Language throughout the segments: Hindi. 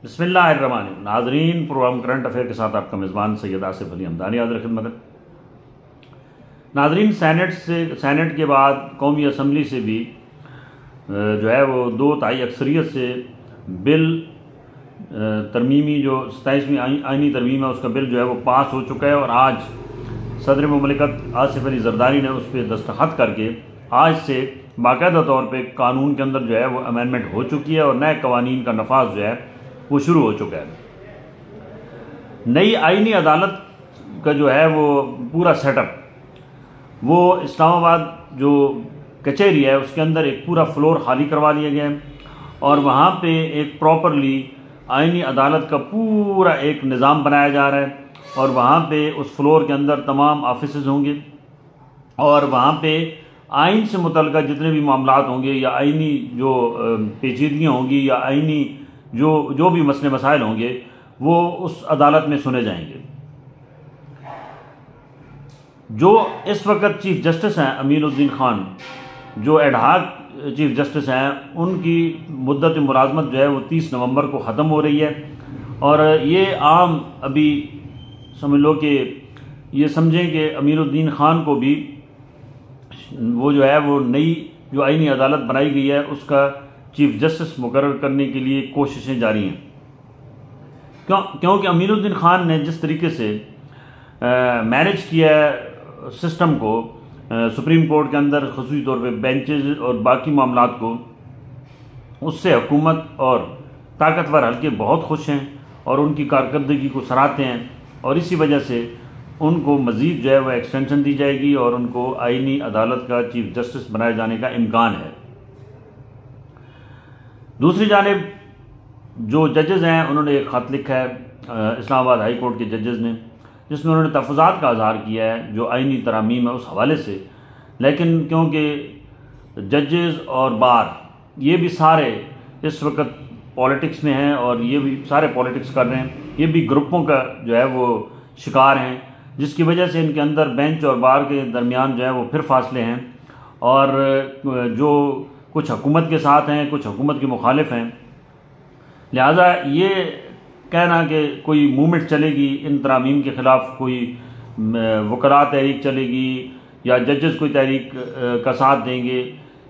बिस्मिल्लाहिर्रहमानिर्रहीम। नाज़रीन, प्रोग्राम करंट अफेयर के साथ आपका मेज़बान सैयद आसिफ अली हमदानी हाज़िर खिदमत है। नाज़रीन, सेनेट के बाद कौमी असम्बली से भी जो है वो 2/3 अक्सरियत से बिल तरमीमी जो 27वीं आइनी तरमीम है उसका बिल जो है वो पास हो चुका है और आज सदर मुमलिकत आसिफ अली ज़रदारी ने उस पर दस्तखत करके आज से बाकायदा तौर पे कानून के अंदर जो है वो अमेंडमेंट हो चुकी है और नए कवानीन का नफाज जो है वो शुरू हो चुका है। नई आइनी अदालत का जो है वो पूरा सेटअप वो इस्लामाबाद जो कचहरी है उसके अंदर एक पूरा फ्लोर खाली करवा लिया गया है और वहाँ पे एक प्रॉपरली आइनी अदालत का पूरा एक निज़ाम बनाया जा रहा है और वहाँ पे उस फ्लोर के अंदर तमाम ऑफिसेज होंगे और वहाँ पे आइन से मुतल्लिक़ जितने भी मामलात होंगे या आइनी जो पेचीदगियाँ होंगी या आइनी जो भी मसले मसाइल होंगे वो उस अदालत में सुने जाएंगे। जो इस वक्त चीफ़ जस्टिस हैं अमीनुद्दीन ख़ान, जो एडहाक चीफ़ जस्टिस हैं, उनकी मुद्दत मुलाज़मत जो है वो 30 नवंबर को ख़त्म हो रही है और ये आम अभी समझ लो कि ये समझें कि अमीनुद्दीन ख़ान को भी वो जो है वो नई जो आइनी अदालत बनाई गई है उसका चीफ़ जस्टिस मुकर्रर करने के लिए कोशिशें जारी हैं। क्योंकि अमीनुद्दीन ख़ान ने जिस तरीके से मैनेज किया है सिस्टम को सुप्रीम कोर्ट के अंदर ख़ुसूसी तौर पे बेंचेज और बाकी मामलात को, उससे हुकूमत और ताकतवर हल्के बहुत खुश हैं और उनकी कारकर्दगी को सराहते हैं और इसी वजह से उनको मज़ीद जो है वह एक्सटेंशन दी जाएगी और उनको आइनी अदालत का चीफ़ जस्टिस बनाए जाने का इम्कान है। दूसरी जानिब जो जजेज़ हैं उन्होंने एक ख़त लिखा है इस्लामाबाद हाई कोर्ट के जजेज़ ने, जिसमें उन्होंने तफ़ज़ात का इज़हार किया है जो आइनी तरामीम है उस हवाले से। लेकिन क्योंकि जजेज़ और बार ये भी सारे इस वक्त पॉलिटिक्स में हैं और ये भी सारे पॉलिटिक्स कर रहे हैं, ये भी ग्रुपों का जो है वो शिकार हैं, जिसकी वजह से इनके अंदर बेंच और बार के दरमियान जो है वो फिर फासले हैं और जो कुछ हुकूमत के साथ हैं कुछ हुकूमत के मुखालिफ हैं। लिहाजा ये कहना कि कोई मूवमेंट चलेगी इन तरामीम के ख़िलाफ़, कोई वकला तहरीक चलेगी या जजेस कोई तहरीक का साथ देंगे,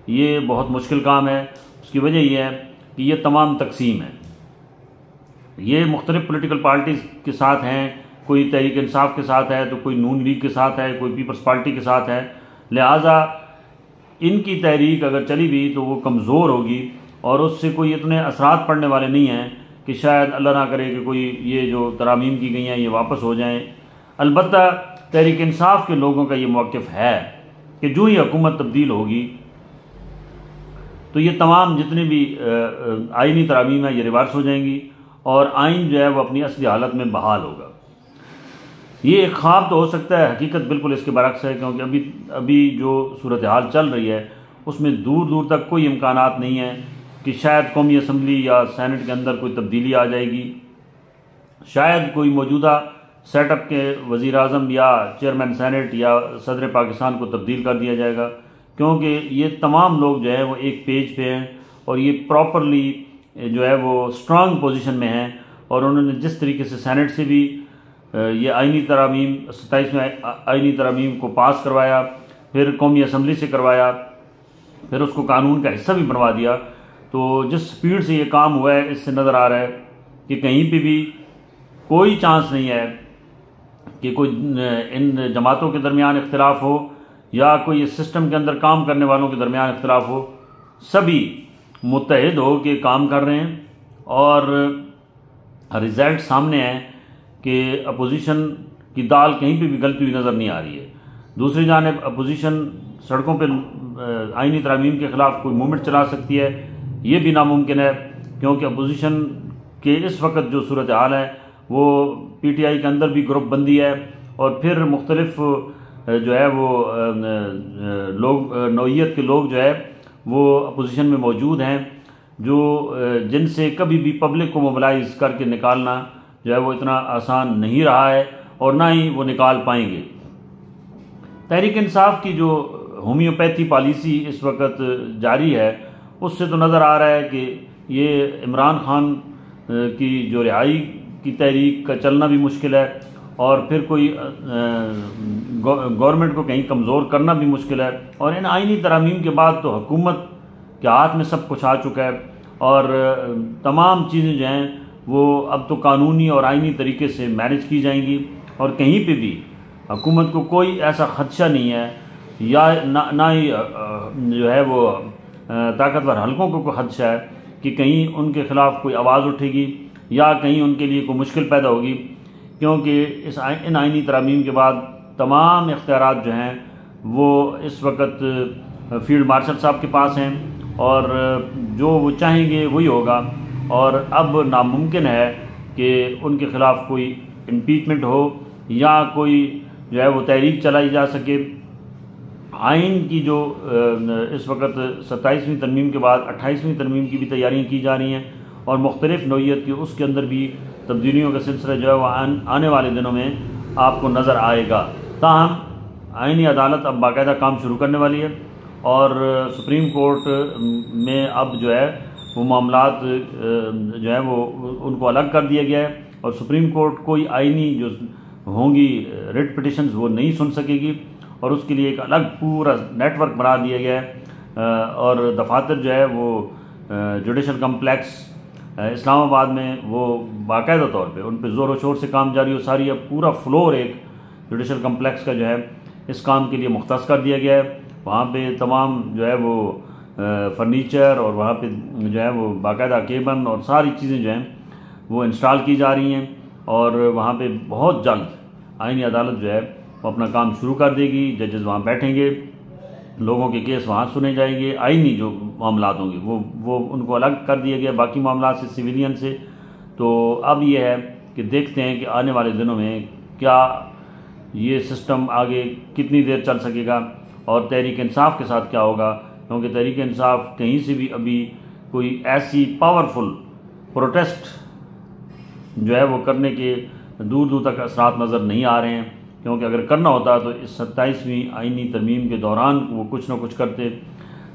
ये बहुत मुश्किल काम है। उसकी वजह यह है कि ये तमाम तकसीम है, ये मुख्तलिफ़ पोलिटिकल पार्टीज़ के साथ हैं, कोई तहरीक इंसाफ के साथ है तो कोई नून लीग के साथ है, कोई पीपल्स पार्टी के साथ है। लिहाजा इनकी तहरीक अगर चली भी तो वो कमज़ोर होगी और उससे कोई इतने असरात पड़ने वाले नहीं हैं कि शायद अल्लाह ना करे कि कोई ये जो तरामीम की गई हैं ये वापस हो जाएं। अलबत्ता तहरीक इंसाफ के लोगों का ये मौक़िफ़ है कि जो ही हुकूमत तब्दील होगी तो ये तमाम जितनी भी आइनी तरामीम है ये रिवर्स हो जाएंगी और आइन जो है वो अपनी असली हालत में बहाल होगा। ये एक ख्वाब तो हो सकता है, हकीकत बिल्कुल इसके बरक्स है, क्योंकि अभी जो सूरत हाल चल रही है उसमें दूर दूर तक कोई इम्कानात नहीं है कि शायद कौमी असम्बली या सेनेट के अंदर कोई तब्दीली आ जाएगी। शायद कोई मौजूदा सेटअप के वज़ीर आज़म या चेयरमैन सेनेट या सदर पाकिस्तान को तब्दील कर दिया जाएगा, क्योंकि ये तमाम लोग जो है वो एक पेज पे हैं और ये प्रॉपरली जो है वो स्ट्रांग पोजीशन में हैं और उन्होंने जिस तरीके से सेनेट से भी ये आइनी तरामीम 27वें आइनी तरामीम को पास करवाया, फिर कौमी असम्बली से करवाया, फिर उसको कानून का हिस्सा भी बनवा दिया, तो जिस स्पीड से ये काम हुआ है इससे नज़र आ रहा है कि कहीं पे भी कोई चांस नहीं है कि कोई इन जमातों के दरमियान इख्तिलाफ हो या कोई इस सिस्टम के अंदर काम करने वालों के दरमियान इख्तिलाफ हो। सभी मुत्तहिद हो के काम कर रहे हैं और रिज़ल्ट सामने है कि अपोजिशन की दाल कहीं पे भी गलती हुई नज़र नहीं आ रही है। दूसरी जानिब अपोजिशन सड़कों पे आइनी तरामीम के ख़िलाफ़ कोई मूवमेंट चला सकती है, ये भी नामुमकिन है, क्योंकि अपोजिशन के इस वक्त जो सूरत हाल है वो PTI के अंदर भी ग्रुप बंदी है और फिर मुख्तलिफ जो है वो लोग नौइयत के लोग जो है वो अपोजिशन में मौजूद हैं, जो जिनसे कभी भी पब्लिक को मोबिलाइज़ करके निकालना जो है वो इतना आसान नहीं रहा है और ना ही वो निकाल पाएंगे। तहरीक इंसाफ की जो होम्योपैथी पॉलिसी इस वक्त जारी है उससे तो नज़र आ रहा है कि ये इमरान खान की जो रिहाई की तहरीक का चलना भी मुश्किल है, और फिर कोई गवर्नमेंट को कहीं कमज़ोर करना भी मुश्किल है। और इन आइनी तरामीम के बाद तो हुकूमत के हाथ में सब कुछ आ चुका है, और तमाम चीज़ें जो हैं वो अब तो कानूनी और आइनी तरीके से मैनेज की जाएंगी, और कहीं पे भी हुकूमत को कोई ऐसा ख़दशा नहीं है, या ना ही जो है वो ताकतवर हलकों को कोई ख़दशा है कि कहीं उनके ख़िलाफ़ कोई आवाज़ उठेगी या कहीं उनके लिए कोई मुश्किल पैदा होगी, क्योंकि इन आइनी तरामीम के बाद तमाम इख्तियारात जो हैं वो इस वक्त फील्ड मार्शल साहब के पास हैं, और जो वो चाहेंगे वही होगा। और अब नामुमकिन है कि उनके ख़िलाफ़ कोई इम्पीचमेंट हो या कोई जो है वो तहरीक चलाई जा सके। आइन की जो इस वक्त 27वीं तरमीम के बाद 28वीं तरमीम की भी तैयारियाँ की जा रही हैं, और मुख्तलिफ़ नौइयत की उसके अंदर भी तब्दीलियों का सिलसिला जो है वह आने वाले दिनों में आपको नज़र आएगा। ताहम आइनी अदालत अब बाकायदा काम शुरू करने वाली है, और सुप्रीम कोर्ट में अब जो है वो मामलात जो है वो उनको अलग कर दिया गया है, और सुप्रीम कोर्ट कोई आइनी जो होंगी रिट पिटिशंस वो नहीं सुन सकेगी, और उसके लिए एक अलग पूरा नेटवर्क बना दिया गया है। और दफातर जो है वो जुडिशल कम्प्लेक्स इस्लामाबाद में वो बाकायदा तौर पे उन पर ज़ोर शोर से काम जारी हो, सारी अब पूरा फ्लोर एक जुडिशल कम्प्लेक्स का जो है इस काम के लिए मुख्तस कर दिया गया है। वहाँ पे तमाम जो है वो फर्नीचर और वहाँ पे जो है वो बाकायदा केबन और सारी चीज़ें जो हैं वो इंस्टॉल की जा रही हैं, और वहाँ पे बहुत जल्द आइनी अदालत जो है वो अपना काम शुरू कर देगी। जजेस वहाँ बैठेंगे, लोगों के केस वहाँ सुने जाएंगे। आइनी जो मामलात होंगे वो उनको अलग कर दिया गया बाकी मामलात से, सिविलियन से। तो अब ये है कि देखते हैं कि आने वाले दिनों में क्या ये सिस्टम आगे कितनी देर चल सकेगा, और तहरीक इंसाफ के साथ क्या होगा, क्योंकि तहरीक इंसाफ कहीं से भी अभी कोई ऐसी पावरफुल प्रोटेस्ट जो है वो करने के दूर दूर तक असरात नज़र नहीं आ रहे हैं, क्योंकि अगर करना होता तो इस 27वीं आइनी तरमीम के दौरान वो कुछ ना कुछ करते।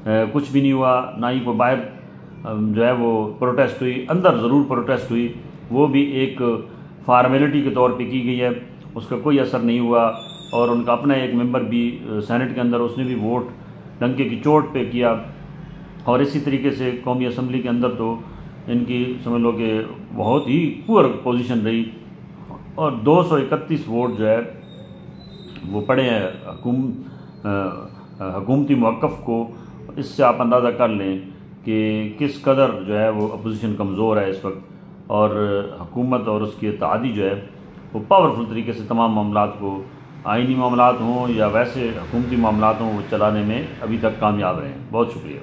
कुछ भी नहीं हुआ, ना ही कोई बाहर जो है वो प्रोटेस्ट हुई, अंदर ज़रूर प्रोटेस्ट हुई, वो भी एक फार्मेलिटी के तौर पे की गई है, उसका कोई असर नहीं हुआ। और उनका अपना एक मेंबर भी सेनेट के अंदर, उसने भी वोट डंके की चोट पे किया। और इसी तरीके से कौमी असम्बली के अंदर तो इनकी समझ लो कि बहुत ही पुअर पोजीशन रही, और 231 वोट जो है वो पड़े हैं हुकूमती मौक़िफ़ को। इससे आप अंदाज़ा कर लें कि किस कदर जो है वो अपोजिशन कमज़ोर है इस वक्त, और हुकूमत और उसकी इत्तेहादी जो है वो पावरफुल तरीके से तमाम मामलात को, आइनी मामलात हों या वैसे हुकूमती मामलात हों, वो चलाने में अभी तक कामयाब रहे हैं। बहुत शुक्रिया।